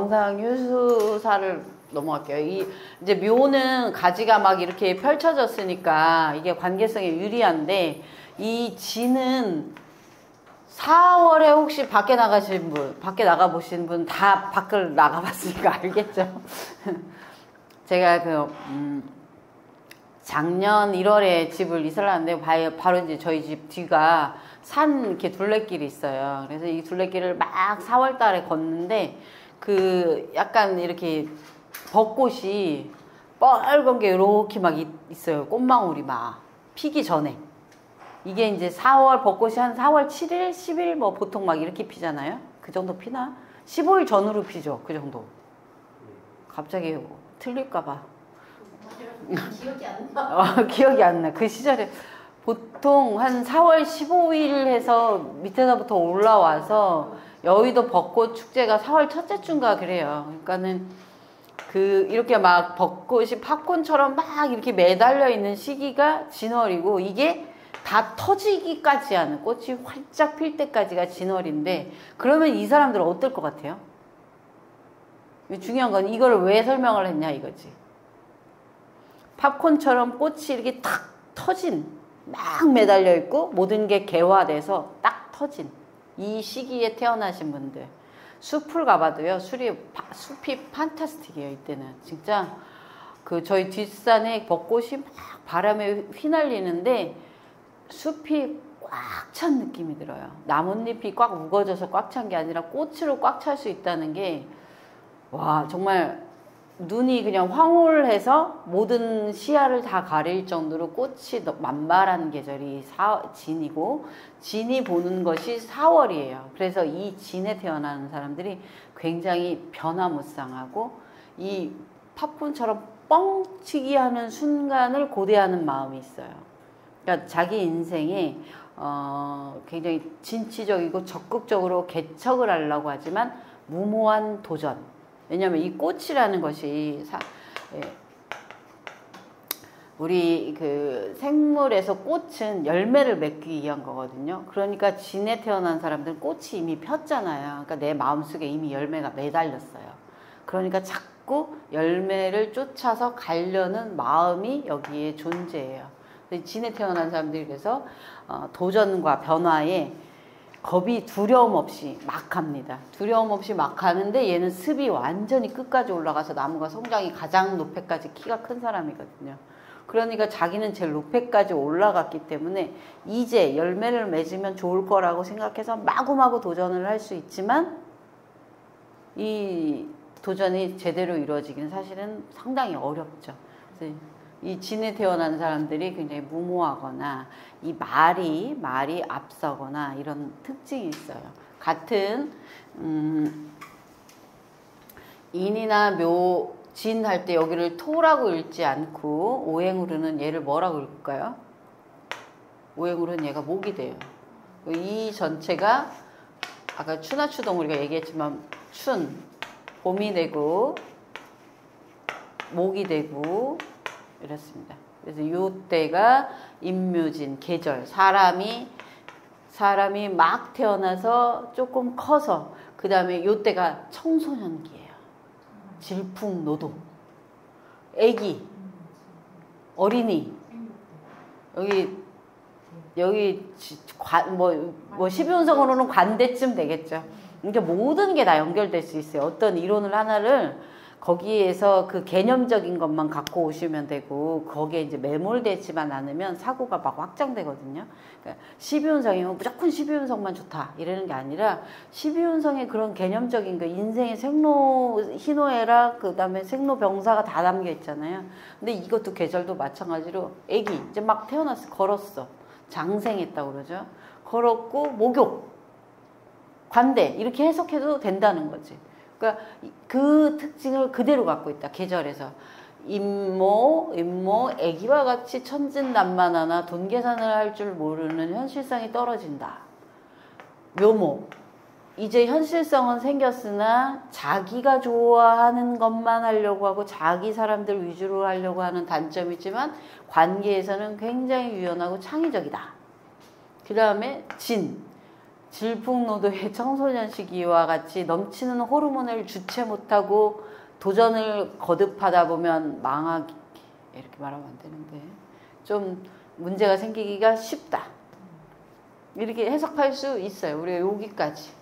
경상유수사를 넘어갈게요. 이제 묘는 가지가 막 이렇게 펼쳐졌으니까 이게 관계성에 유리한데, 이 진은 4월에 혹시 밖에 나가신 분, 밖에 나가보신 분 다 밖을 나가봤으니까 알겠죠? 제가 작년 1월에 집을 이사를 하는데, 바로 이제 저희 집 뒤가 산 이렇게 둘레길이 있어요. 그래서 이 둘레길을 막 4월 달에 걷는데, 약간 이렇게 벚꽃이 빨간 게 이렇게 막 있어요. 꽃망울이 막 피기 전에. 이게 이제 4월 벚꽃이 한 4월 7일, 10일 뭐 보통 막 이렇게 피잖아요. 그 정도 피나? 15일 전후로 피죠. 그 정도. 갑자기 틀릴까봐. 기억이 안 나. 기억이 안 나. 그 시절에 보통 한 4월 15일 해서 밑에서부터 올라와서 여의도 벚꽃 축제가 4월 첫째 주인가 그래요. 그러니까는 이렇게 막 벚꽃이 팝콘처럼 막 이렇게 매달려 있는 시기가 진월이고, 이게 다 터지기까지 하는, 꽃이 활짝 필 때까지가 진월인데, 그러면 이 사람들은 어떨 것 같아요? 중요한 건 이걸 왜 설명을 했냐 이거지. 팝콘처럼 꽃이 이렇게 탁 터진, 막 매달려 있고 모든 게 개화돼서 딱 터진 이 시기에 태어나신 분들, 숲을 가봐도요, 숲이 판타스틱해요. 이때는 진짜 저희 뒷산에 벚꽃이 막 바람에 휘날리는데 숲이 꽉 찬 느낌이 들어요. 나뭇잎이 꽉 우거져서 꽉 찬 게 아니라 꽃으로 꽉 찰 수 있다는 게, 와, 정말 눈이 그냥 황홀해서 모든 시야를 다 가릴 정도로 꽃이 만발한 계절이 진이고, 진이 보는 것이 4월이에요. 그래서 이 진에 태어나는 사람들이 굉장히 변화무쌍하고, 이 팝콘처럼 뻥치기 하는 순간을 고대하는 마음이 있어요. 그러니까 자기 인생에 굉장히 진취적이고 적극적으로 개척을 하려고 하지만 무모한 도전. 왜냐하면 이 꽃이라는 것이 우리 생물에서 꽃은 열매를 맺기 위한 거거든요. 그러니까 진에 태어난 사람들은 꽃이 이미 폈잖아요. 그러니까 내 마음속에 이미 열매가 매달렸어요. 그러니까 자꾸 열매를 쫓아서 가려는 마음이 여기에 존재해요. 진에 태어난 사람들이 그래서 도전과 변화에 겁이 두려움 없이 막 합니다. 두려움 없이 막 하는데, 얘는 습이 완전히 끝까지 올라가서 나무가 성장이 가장 높이까지 키가 큰 사람이거든요. 그러니까 자기는 제일 높이까지 올라갔기 때문에 이제 열매를 맺으면 좋을 거라고 생각해서 마구마구 도전을 할 수 있지만, 이 도전이 제대로 이루어지기는 사실은 상당히 어렵죠. 그래서 이 진에 태어난 사람들이 굉장히 무모하거나 이 말이 앞서거나 이런 특징이 있어요. 같은 인이나 묘, 진 할 때 여기를 토라고 읽지 않고 오행으로는 얘를 뭐라고 읽을까요? 오행으로는 얘가 목이 돼요. 이 전체가 아까 추나추동 우리가 얘기했지만 춘, 봄이 되고 목이 되고 이렇습니다. 그래서 요때가 임묘진, 계절, 사람이 막 태어나서 조금 커서 그 다음에 요때가 청소년기예요. 질풍노도, 애기, 어린이, 여기 12운성으로는 관대쯤 되겠죠. 그러니까 모든 게 다 연결될 수 있어요. 어떤 이론을 하나를 거기에서 그 개념적인 것만 갖고 오시면 되고, 거기에 이제 매몰되지만 않으면 사고가 막 확장되거든요. 그러니까 12운성이면 무조건 12운성만 좋다 이러는 게 아니라, 12운성의 그런 개념적인 거, 인생의 생로, 희노애락, 그 다음에 생로병사가 다 담겨 있잖아요. 근데 이것도 계절도 마찬가지로, 애기 이제 막 태어났어, 걸었어, 장생했다고 그러죠. 걸었고 목욕, 관대 이렇게 해석해도 된다는 거지. 그러니까 그 특징을 그대로 갖고 있다. 계절에서 임모, 애기와 같이 천진난만하나 돈 계산을 할 줄 모르는 현실성이 떨어진다. 묘모, 이제 현실성은 생겼으나 자기가 좋아하는 것만 하려고 하고 자기 사람들 위주로 하려고 하는 단점이 있지만 관계에서는 굉장히 유연하고 창의적이다. 그 다음에 질풍노도의 청소년 시기와 같이 넘치는 호르몬을 주체 못하고 도전을 거듭하다 보면 망하기, 이렇게 말하면 안 되는데 좀 문제가 생기기가 쉽다. 이렇게 해석할 수 있어요. 우리가 여기까지.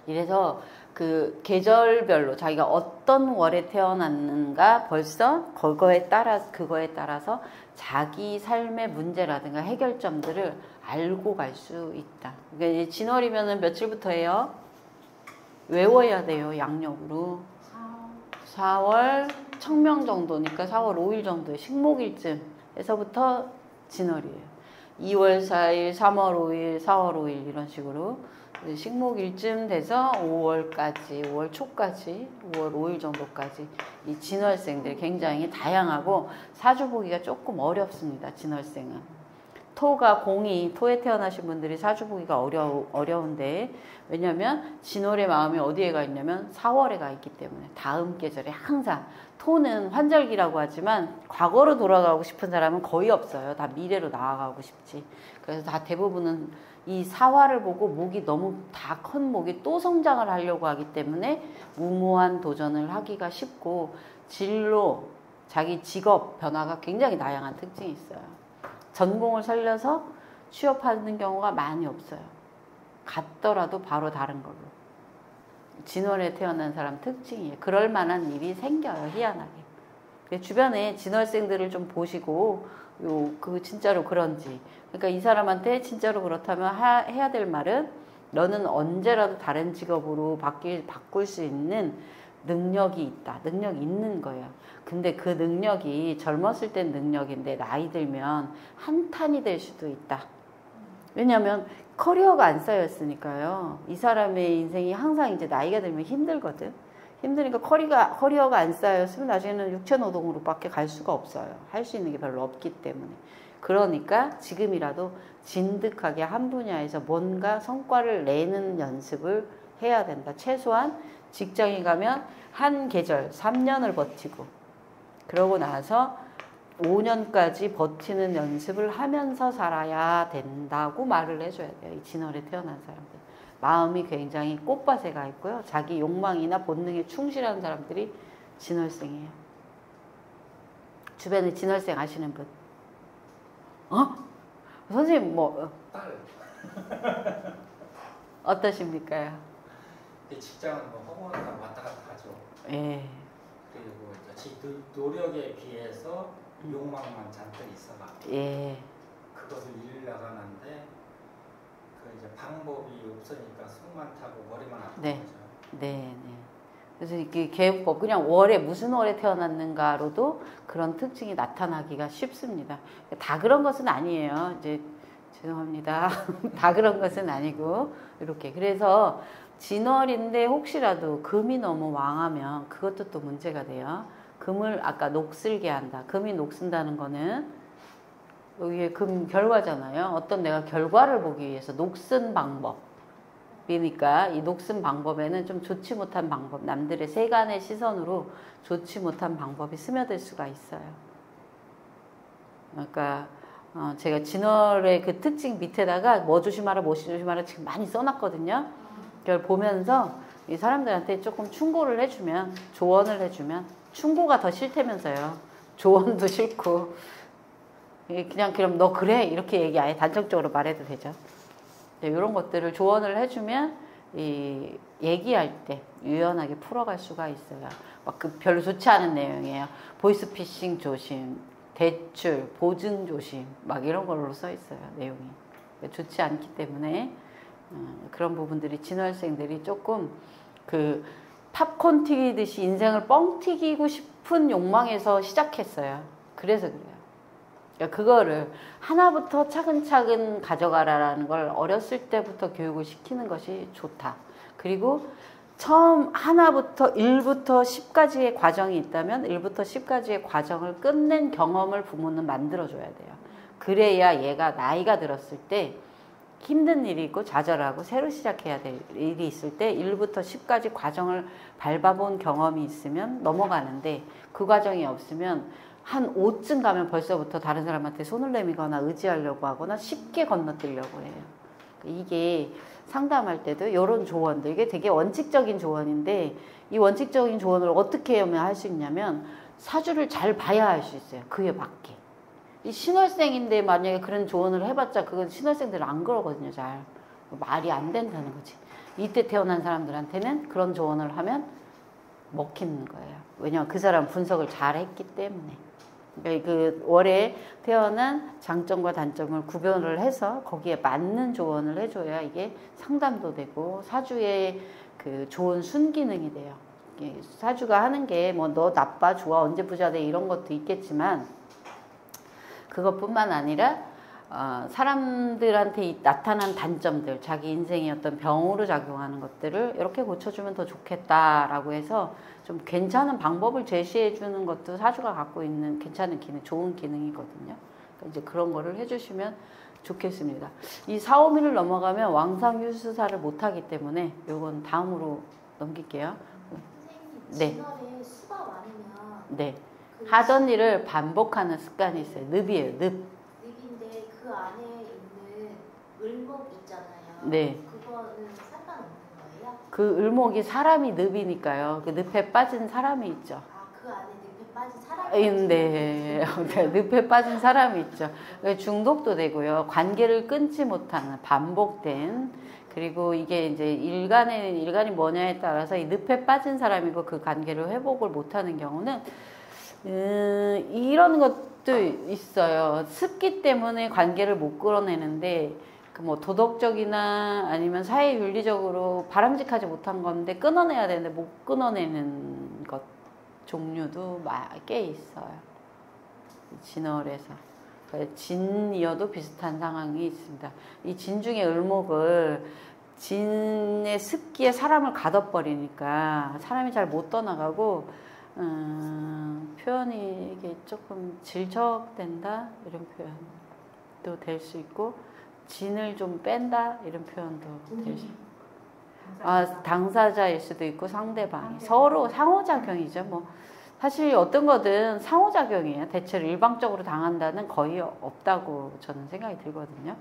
이래서 그 계절별로 자기가 어떤 월에 태어났는가 벌써 그거에 따라서 자기 삶의 문제라든가 해결점들을 알고 갈 수 있다. 그러니까 이제 진월이면은 며칠부터예요? 외워야 돼요. 양력으로. 4월 청명 정도니까 4월 5일 정도에 식목일쯤에서부터 진월이에요. 2월 4일, 3월 5일, 4월 5일 이런 식으로 식목일쯤 돼서 5월까지, 5월 초까지, 5월 5일 정도까지 이 진월생들이 굉장히 다양하고 사주 보기가 조금 어렵습니다. 진월생은. 토가 공이, 토에 태어나신 분들이 사주 보기가 어려운데 왜냐면 진월의 마음이 어디에 가 있냐면 4월에 가 있기 때문에 다음 계절에 항상 토는 환절기라고 하지만 과거로 돌아가고 싶은 사람은 거의 없어요. 다 미래로 나아가고 싶지. 그래서 다 대부분은 이 사화를 보고 목이 너무 다 큰 목이 또 성장을 하려고 하기 때문에 무모한 도전을 하기가 쉽고 진로, 자기 직업 변화가 굉장히 다양한 특징이 있어요. 전공을 살려서 취업하는 경우가 많이 없어요. 갔더라도 바로 다른 걸로. 진월에 태어난 사람 특징이에요. 그럴 만한 일이 생겨요. 희한하게. 주변에 진월생들을 좀 보시고 진짜로 그런지. 그러니까 이 사람한테 진짜로 그렇다면 해야 될 말은 너는 언제라도 다른 직업으로 바꿀 수 있는 능력이 있다. 능력이 있는 거예요. 근데 그 능력이 젊었을 땐 능력인데 나이 들면 한탄이 될 수도 있다. 왜냐하면 커리어가 안 쌓였으니까요. 이 사람의 인생이 항상 이제 나이가 들면 힘들거든. 힘드니까 커리어가 안 쌓였으면 나중에는 육체노동으로밖에 갈 수가 없어요. 할 수 있는 게 별로 없기 때문에. 그러니까 지금이라도 진득하게 한 분야에서 뭔가 성과를 내는 연습을 해야 된다. 최소한 직장에 가면 한 계절 3년을 버티고 그러고 나서 5년까지 버티는 연습을 하면서 살아야 된다고 말을 해줘야 돼요. 이 진월에 태어난 사람들. 마음이 굉장히 꽃밭에 가 있고요. 자기 욕망이나 본능에 충실한 사람들이 진월생이에요. 주변에 진월생 아시는 분? 선생님 딸. 어떠십니까? 직장은 허공에다 왔다 갔다 하죠. 예. 그리고 지 노력에 비해서 욕망만 잔뜩 있어가지고 그것을 이루려가는데 그 이제 방법이 없으니까 숨만 타고 머리만 아픈 거죠. 네. 그래서 이게 개요법 그냥 월에 무슨 월에 태어났는가로도 그런 특징이 나타나기가 쉽습니다. 다 그런 것은 아니에요. 이제 죄송합니다. 다 그런 것은 아니고 이렇게 그래서 진월인데 혹시라도 금이 너무 왕하면 그것도 또 문제가 돼요. 금을 아까 녹슬게 한다. 금이 녹슨다는 거는 여기에 금 결과잖아요. 어떤 내가 결과를 보기 위해서 녹슨 방법이니까 이 녹슨 방법에는 좀 좋지 못한 방법, 남들의 세간의 시선으로 좋지 못한 방법이 스며들 수가 있어요. 그러니까 제가 진월의 그 특징 밑에다가 뭐 조심하라, 뭐 조심하라 지금 많이 써놨거든요. 그걸 보면서 이 사람들한테 조금 충고를 해주면, 조언을 해주면, 충고가 더 싫다면서요. 조언도 싫고. 그냥 그럼 너 그래? 이렇게 얘기 아예 단정적으로 말해도 되죠. 이런 것들을 조언을 해주면 얘기할 때 유연하게 풀어갈 수가 있어요. 막 그 별로 좋지 않은 내용이에요. 보이스피싱 조심, 대출, 보증 조심, 막 이런 걸로 써 있어요. 내용이. 좋지 않기 때문에 그런 부분들이 진월생들이 조금 그 팝콘 튀기듯이 인생을 뻥 튀기고 싶은 욕망에서 시작했어요. 그래서 그래요. 그러니까 그거를 하나부터 차근차근 가져가라라는 걸 어렸을 때부터 교육을 시키는 것이 좋다. 그리고 처음 하나부터 1부터 10까지의 과정이 있다면 1부터 10까지의 과정을 끝낸 경험을 부모는 만들어줘야 돼요. 그래야 얘가 나이가 들었을 때 힘든 일이 있고 좌절하고 새로 시작해야 될 일이 있을 때 1부터 10까지 과정을 밟아본 경험이 있으면 넘어가는데 그 과정이 없으면 한 5쯤 가면 벌써부터 다른 사람한테 손을 내밀거나 의지하려고 하거나 쉽게 건너뛰려고 해요. 이게 상담할 때도 이런 조언들, 이게 되게 원칙적인 조언인데 이 원칙적인 조언을 어떻게 하면 할 수 있냐면 사주를 잘 봐야 할 수 있어요. 그에 맞게. 이 신월생인데 만약에 그런 조언을 해봤자 그건 신월생들은 안 그러거든요. 잘. 말이 안 된다는 거지. 이때 태어난 사람들한테는 그런 조언을 하면 먹히는 거예요. 왜냐하면 그 사람 분석을 잘 했기 때문에. 그러니까 그 월에 태어난 장점과 단점을 구별을 해서 거기에 맞는 조언을 해줘야 이게 상담도 되고 사주의 그 좋은 순기능이 돼요. 사주가 하는 게 뭐 너 나빠 좋아 언제 부자 돼 이런 것도 있겠지만 그것뿐만 아니라 사람들한테 나타난 단점들, 자기 인생의 어떤 병으로 작용하는 것들을 이렇게 고쳐주면 더 좋겠다라고 해서 좀 괜찮은 방법을 제시해 주는 것도 사주가 갖고 있는 괜찮은 기능, 좋은 기능이거든요. 그러니까 이제 그런 거를 해주시면 좋겠습니다. 이 사오미를 넘어가면 왕상유수사를 못하기 때문에 요건 다음으로 넘길게요. 선생님, 진월에 수가 많으면 네. 하던 일을 반복하는 습관이 있어요. 늪이에요, 늪. 늪인데 그 안에 있는 을목 있잖아요. 네. 그거는 상관없는 거예요? 그 을목이 사람이 늪이니까요. 그 늪에 빠진 사람이 있죠. 아, 그 안에 늪에 빠진 사람이 네. 늪에 빠진 사람이 있죠. 중독도 되고요. 관계를 끊지 못하는 반복된 그리고 이게 이제 일간이 뭐냐에 따라서 이 늪에 빠진 사람이고 그 관계를 회복을 못하는 경우는 이런 것도 있어요. 습기 때문에 관계를 못 끌어내는데 그 뭐 도덕적이나 아니면 사회 윤리적으로 바람직하지 못한 건데 끊어내야 되는데 못 끊어내는 것 종류도 꽤 있어요. 진월에서 진이어도 비슷한 상황이 있습니다. 이 진 중에 을목을 진의 습기에 사람을 가둬버리니까 사람이 잘 못 떠나가고 표현이 이게 조금 질척된다 이런 표현도 될 수 있고 진을 좀 뺀다 이런 표현도 될 수 있고 당사자일 수도 있고 상대방이 서로 상호작용이죠. 뭐 사실 어떤 거든 상호작용이에요. 대체로 일방적으로 당한다는 거의 없다고 저는 생각이 들거든요.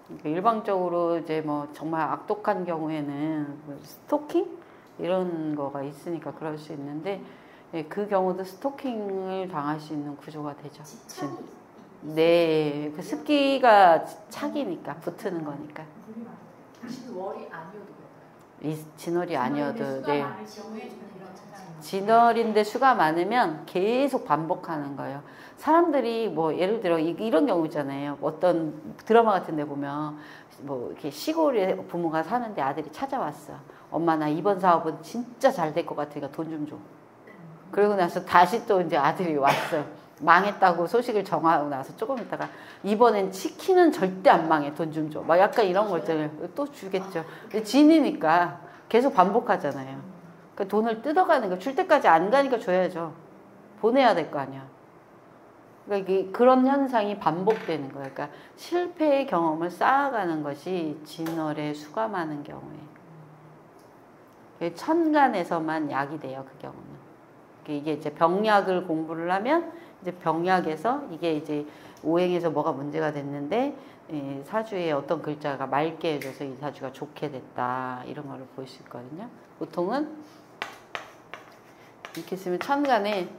그러니까 일방적으로 이제 뭐 정말 악독한 경우에는 스토킹 이런 거가 있으니까 그럴 수 있는데 그 경우도 스토킹을 당할 수 있는 구조가 되죠. 네, 그 습기가 착이니까 붙는 거니까. 진월이 아니어도 그럴까요? 진월이 아니어도 네. 경우에 진월인데 수가 많으면 계속 반복하는 거예요. 사람들이 뭐 예를 들어 이런 경우 있잖아요. 어떤 드라마 같은 데 보면 뭐 이렇게 시골에 부모가 사는데 아들이 찾아왔어. 엄마 나 이번 사업은 진짜 잘 될 것 같으니까 돈 좀 줘. 그러고 나서 다시 또 이제 아들이 왔어. 망했다고 소식을 정하고 나서 조금 있다가 이번엔 치킨은 절대 안 망해. 돈 좀 줘. 막 약간 이런 거 있잖아요. 또 주겠죠. 근데 진이니까 계속 반복하잖아요. 그 돈을 뜯어가는 거 줄 때까지 안 가니까 줘야죠. 보내야 될 거 아니야. 그러니까 이게 그런 현상이 반복되는 거예요. 그러니까 실패의 경험을 쌓아가는 것이 진월에 수가 많은 경우에 천간에서만 약이 돼요. 그 경우는 이게 이제 병약을 공부를 하면 이제 병약에서 이게 이제 오행에서 뭐가 문제가 됐는데 사주에 어떤 글자가 맑게 해줘서 이 사주가 좋게 됐다 이런 거를 볼 수 있거든요. 보통은 이렇게 쓰면 천간에